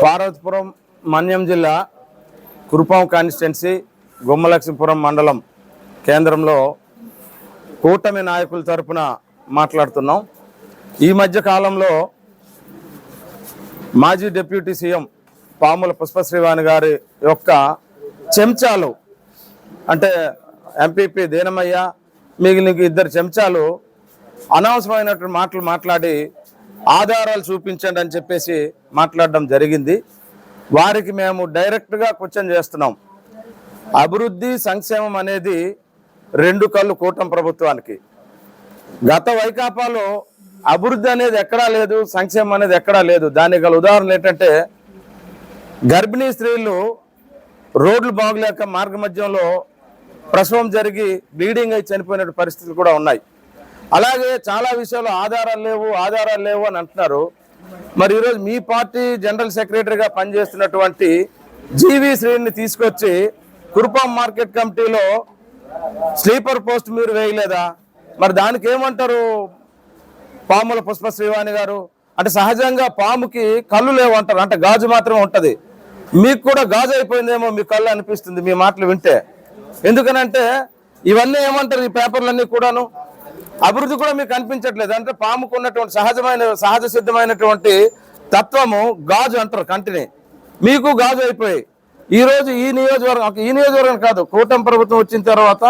పార్వతీపురం మన్యం జిల్లా కురుపాం కాన్స్టిట్యున్సీ గుమ్మలక్ష్మీపురం మండలం కేంద్రంలో కూటమి నాయకుల తరపున మాట్లాడుతున్నాం. ఈ మధ్య కాలంలో మాజీ డిప్యూటీ సీఎం పాముల పుష్పశ్రీవాణి గారి యొక్క చెంచాలు అంటే ఎంపీపీ దీనమయ్య మిగిలిన ఇద్దరు చెంచాలు అనవసరమైనటువంటి మాటలు మాట్లాడి ఆధారాలు చూపించండి అని చెప్పేసి మాట్లాడడం జరిగింది. వారికి మేము డైరెక్ట్గా క్వశ్చన్ చేస్తున్నాం. అభివృద్ధి సంక్షేమం అనేది రెండు కళ్ళు కూటమి ప్రభుత్వానికి. గత వైకాపాలో అభివృద్ధి అనేది ఎక్కడా లేదు, సంక్షేమం అనేది ఎక్కడా లేదు. దానికి గల ఉదాహరణ ఏంటంటే గర్భిణీ స్త్రీలు రోడ్లు బాగలేక మార్గ మధ్యంలో ప్రసవం జరిగి బ్లీడింగ్ అయి చనిపోయిన పరిస్థితులు కూడా ఉన్నాయి. అలాగే చాలా విషయాలు ఆధారాలు లేవు అని అంటున్నారు. మరి ఈరోజు మీ పార్టీ జనరల్ సెక్రటరీగా పనిచేస్తున్నటువంటి జీవి శ్రీని తీసుకొచ్చి కురుపాం మార్కెట్ కమిటీలో స్లీపర్ పోస్ట్ మీరు వేయలేదా? మరి దానికి ఏమంటారు పాముల పుష్పశ్రీవాణి గారు? అంటే సహజంగా పాముకి కళ్ళు లేవు అంటారు, అంటే గాజు మాత్రమే ఉంటుంది. మీకు కూడా గాజు అయిపోయిందేమో మీ కళ్ళు అనిపిస్తుంది మీ మాటలు వింటే. ఎందుకనంటే ఇవన్నీ ఏమంటారు ఈ పేపర్లన్నీ కూడాను అభివృద్ధి కూడా మీకు అనిపించట్లేదు. అంటే పాముకు ఉన్నటువంటి సహజ సిద్ధమైనటువంటి తత్వము గాజు అంటారు కంటిని, మీకు గాజు అయిపోయి ఈరోజు ఈ నియోజకవర్గం కాదు, కూటమి ప్రభుత్వం వచ్చిన తర్వాత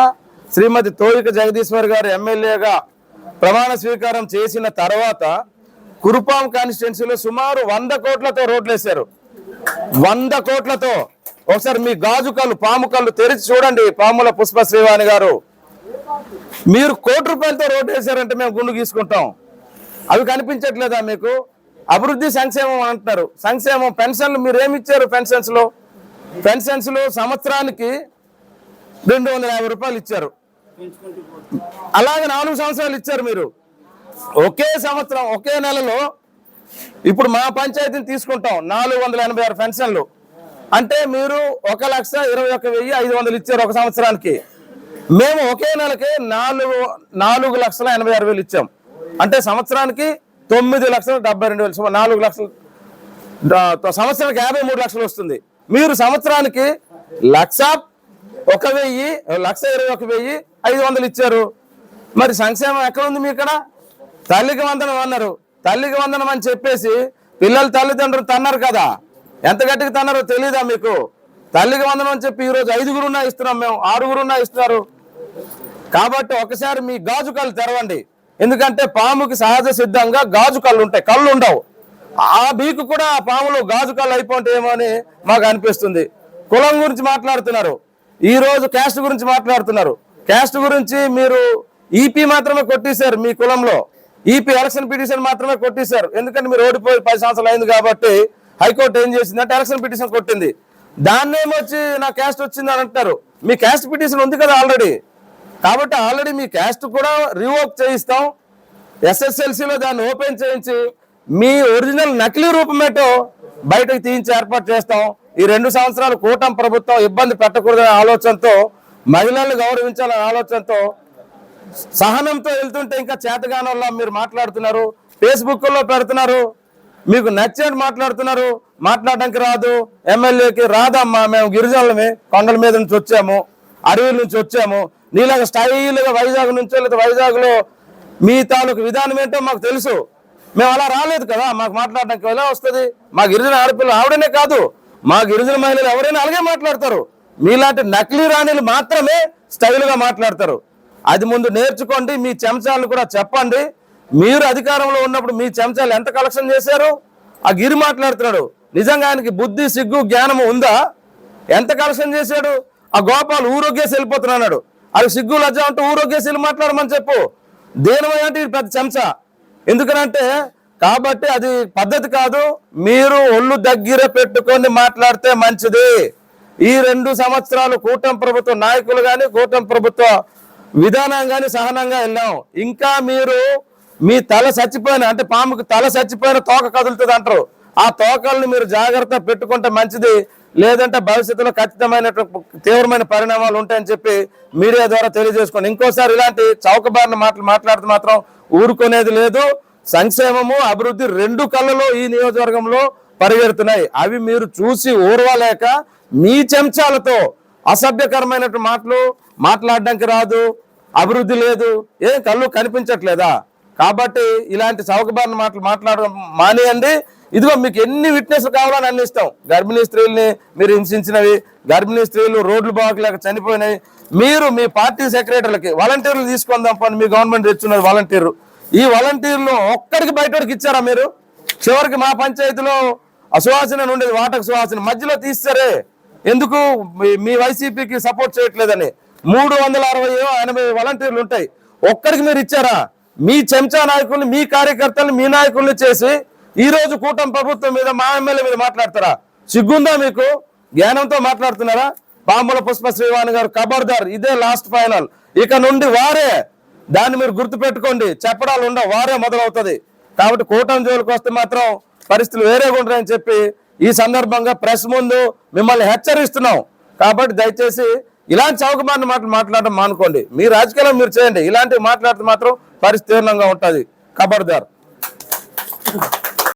శ్రీమతి తోయిక జగదీశ్వర్ గారు ఎమ్మెల్యేగా ప్రమాణ స్వీకారం చేసిన తర్వాత కురుపాం కాన్స్టిట్యున్సీలో సుమారు 100 కోట్లతో రోడ్లు వేశారు. 100 కోట్లతో. ఒకసారి మీ గాజు కళ్ళు పాము కళ్ళు తెరిచి చూడండి. పాముల పుష్పశ్రీవాణి గారు, మీరు ₹1 కోటి రోడ్డు వేశారంటే మేము గుండు గీసుకుంటాం. అవి కనిపించట్లేదా మీకు? అభివృద్ధి సంక్షేమం అంటున్నారు. సంక్షేమం పెన్షన్లు మీరు ఏమి ఇచ్చారు? పెన్షన్స్ లో సంవత్సరానికి ₹250 ఇచ్చారు. అలాగే 4 సంవత్సరాలు ఇచ్చారు మీరు. ఒకే సంవత్సరం ఒకే నెలలో ఇప్పుడు మా పంచాయతీని తీసుకుంటాం 486 పెన్షన్లు అంటే మీరు 1,21,500 ఇచ్చారు ఒక సంవత్సరానికి. మేము ఒకే నెలకి 4,86,000 ఇచ్చాం. అంటే సంవత్సరానికి 9,72,000, 4 లక్షలు, సంవత్సరానికి 53 లక్షలు వస్తుంది. మీరు సంవత్సరానికి 1,21,500 ఇచ్చారు. మరి సంక్షేమం ఎక్కడ ఉంది మీ ఇక్కడ? తల్లికి వందనం అన్నారు. తల్లికి వందనం అని చెప్పేసి పిల్లలు తల్లిదండ్రులు తన్నారు కదా, ఎంత గట్టిగా తన్నారో తెలీదా మీకు? తల్లికి వందనం అని చెప్పి ఈరోజు 5గురున్నా ఇస్తున్నాం, మేము 6గురున్నా ఇస్తున్నారు. కాబట్టి ఒకసారి మీ గాజు కళ్ళు తెరవండి. ఎందుకంటే పాముకి సహజ సిద్ధంగా గాజు కళ్ళు ఉంటాయి, కళ్ళు ఉండవు. ఆ మీకు కూడా పాములు గాజు కళ్ళు అయిపోతే ఏమో అని మాకు అనిపిస్తుంది. కులం గురించి మాట్లాడుతున్నారు, ఈ రోజు క్యాస్ట్ గురించి మాట్లాడుతున్నారు. క్యాస్ట్ గురించి మీరు ఈపీ మాత్రమే కొట్టేశారు. మీ కులంలో ఈపీ ఎలక్షన్ పిటిషన్ మాత్రమే కొట్టేశారు. ఎందుకంటే మీరు ఓడిపోయి 10 సంవత్సరాలు అయింది కాబట్టి హైకోర్టు ఏం చేసిందంటే ఎలక్షన్ పిటిషన్ కొట్టింది. దాన్నేమొచ్చి నా క్యాస్ట్ వచ్చింది అని అంటారు. మీ క్యాస్ట్ పిటిషన్ ఉంది కదా ఆల్రెడీ. కాబట్టి ఆల్రెడీ మీ క్యాస్ట్ కూడా రివోక్ చేయిస్తాం. SSLCలో దాన్ని ఓపెన్ చేయించి మీ ఒరిజినల్ నకిలీ రూపమేటో బయటకు తీయించి ఏర్పాటు చేస్తాం. ఈ 2 సంవత్సరాలు కూటమి ప్రభుత్వం ఇబ్బంది పెట్టకూడదనే ఆలోచనతో, మహిళలను గౌరవించాలనే ఆలోచనతో, సహనంతో వెళ్తుంటే ఇంకా చేతగానోళ్ళ మీరు మాట్లాడుతున్నారు. ఫేస్బుక్లో పెడుతున్నారు, మీకు నచ్చినట్టు మాట్లాడుతున్నారు. మాట్లాడడానికి రాదు, ఎమ్మెల్యేకి రాదమ్మా, మేము గిరిజనులమే, కొండల మీద నుంచి వచ్చాము, అడవుల నుంచి వచ్చాము, నీలాగా స్టైల్గా వైజాగ్ నుంచో లేదా వైజాగ్లో మీ తాలూకు విధానం ఏంటో మాకు తెలుసు. మేము అలా రాలేదు కదా, మాకు మాట్లాడడానికి ఎలా వస్తుంది? మా గిరిజన ఆడపిల్లలు ఆవిడనే కాదు, మా గిరిజన మహిళలు ఎవరైనా అలాగే మాట్లాడతారు. మీలాంటి నకిలీ రాణిలు మాత్రమే స్టైల్గా మాట్లాడతారు. అది ముందు నేర్చుకోండి. మీ చెంచాలను కూడా చెప్పండి. మీరు అధికారంలో ఉన్నప్పుడు మీ చెంచాలు ఎంత కలెక్షన్ చేశారు? ఆ గిరి మాట్లాడుతున్నాడు, నిజంగా ఆయనకి బుద్ధి సిగ్గు జ్ఞానము ఉందా? ఎంత కలెక్షన్ చేశాడు? ఆ గోపాల్ ఊరొగ్గేసి వెళ్ళిపోతున్నాడు. అది సిగ్గు లజ్జ అంటూ ఊరొగ్గేసి వెళ్ళి మాట్లాడమని చెప్పు. దేనివై అంటే పెద్ద చెంచా. ఎందుకనంటే కాబట్టి అది పద్ధతి కాదు. మీరు ఒళ్ళు దగ్గర పెట్టుకొని మాట్లాడితే మంచిది. ఈ 2 సంవత్సరాలు కూటమి ప్రభుత్వ నాయకులు కానీ కూటమి ప్రభుత్వ విధానం కానీ సహనంగా వెళ్ళాం. ఇంకా మీరు మీ తల చచ్చిపోయిన, అంటే పాముకి తల చచ్చిపోయిన తోక కదులుతుంది అంటారు. ఆ తోకల్ని మీరు జాగ్రత్త పెట్టుకుంటే మంచిది. లేదంటే భవిష్యత్తులో ఖచ్చితమైన తీవ్రమైన పరిణామాలు ఉంటాయని చెప్పి మీడియా ద్వారా తెలియజేసుకోండి. ఇంకోసారి ఇలాంటి చౌకబారిన మాటలు మాట్లాడితే మాత్రం ఊరుకునేది లేదు. సంక్షేమము అభివృద్ధి రెండు కళ్ళలో ఈ నియోజకవర్గంలో పరిగెడుతున్నాయి. అవి మీరు చూసి ఓర్వలేక మీ చెంచాలతో అసభ్యకరమైనటువంటి మాటలు మాట్లాడడానికి రాదు, అభివృద్ధి లేదు, ఏం కళ్ళు కనిపించట్లేదా? కాబట్టి ఇలాంటి చౌకబారిన మాటలు మాట్లాడడం మానేయండి. ఇదిగో మీకు ఎన్ని విట్నెస్లు కావాలని అన్ని ఇస్తాం. గర్భిణీ స్త్రీల్ని మీరు హింసించినవి, గర్భిణీ స్త్రీలు రోడ్లు బాగలేక చనిపోయినవి, మీరు మీ పార్టీ సెక్రటరీలకి వాలంటీర్లు తీసుకుందాం పని మీ గవర్నమెంట్ తెచ్చున్నది వాలంటీర్లు. ఈ వాలంటీర్లు ఒక్కడికి బయటకి ఇచ్చారా మీరు? చివరికి మా పంచాయతీలో సువాసన ఉండేది, వాటకు సువాసన మధ్యలో తీస్తారే ఎందుకు? మీ వైసీపీకి సపోర్ట్ చేయట్లేదని 360-80 వాలంటీర్లు ఉంటాయి, ఒక్కడికి మీరు ఇచ్చారా? మీ చెంచా నాయకుల్ని, మీ కార్యకర్తల్ని, మీ నాయకుల్ని చేసి ఈ రోజు కూటమి ప్రభుత్వం మీద, మా ఎమ్మెల్యే మీద మాట్లాడతారా? సిగ్గుందా మీకు? జ్ఞానంతో మాట్లాడుతున్నారా? పాముల పుష్ప శ్రీవాణి గారు ఖబర్దార్, ఇదే లాస్ట్ ఫైనల్. ఇక నుండి వారే, దాన్ని మీరు గుర్తు పెట్టుకోండి, చెప్పడాలు ఉండవు, వారే మొదలవుతుంది. కాబట్టి కూటమి జోలికి వస్తే మాత్రం పరిస్థితులు వేరేగా ఉంటాయని చెప్పి ఈ సందర్భంగా ప్రెస్ ముందు మిమ్మల్ని హెచ్చరిస్తున్నాం. కాబట్టి దయచేసి ఇలాంటి చౌకబారిన మాటలు మాట్లాడడం మానుకోండి. మీ రాజకీయాలు మీరు చేయండి, ఇలాంటివి మాట్లాడితే మాత్రం పరిస్థితి తీవ్రంగా ఉంటుంది. ఖబర్దార్.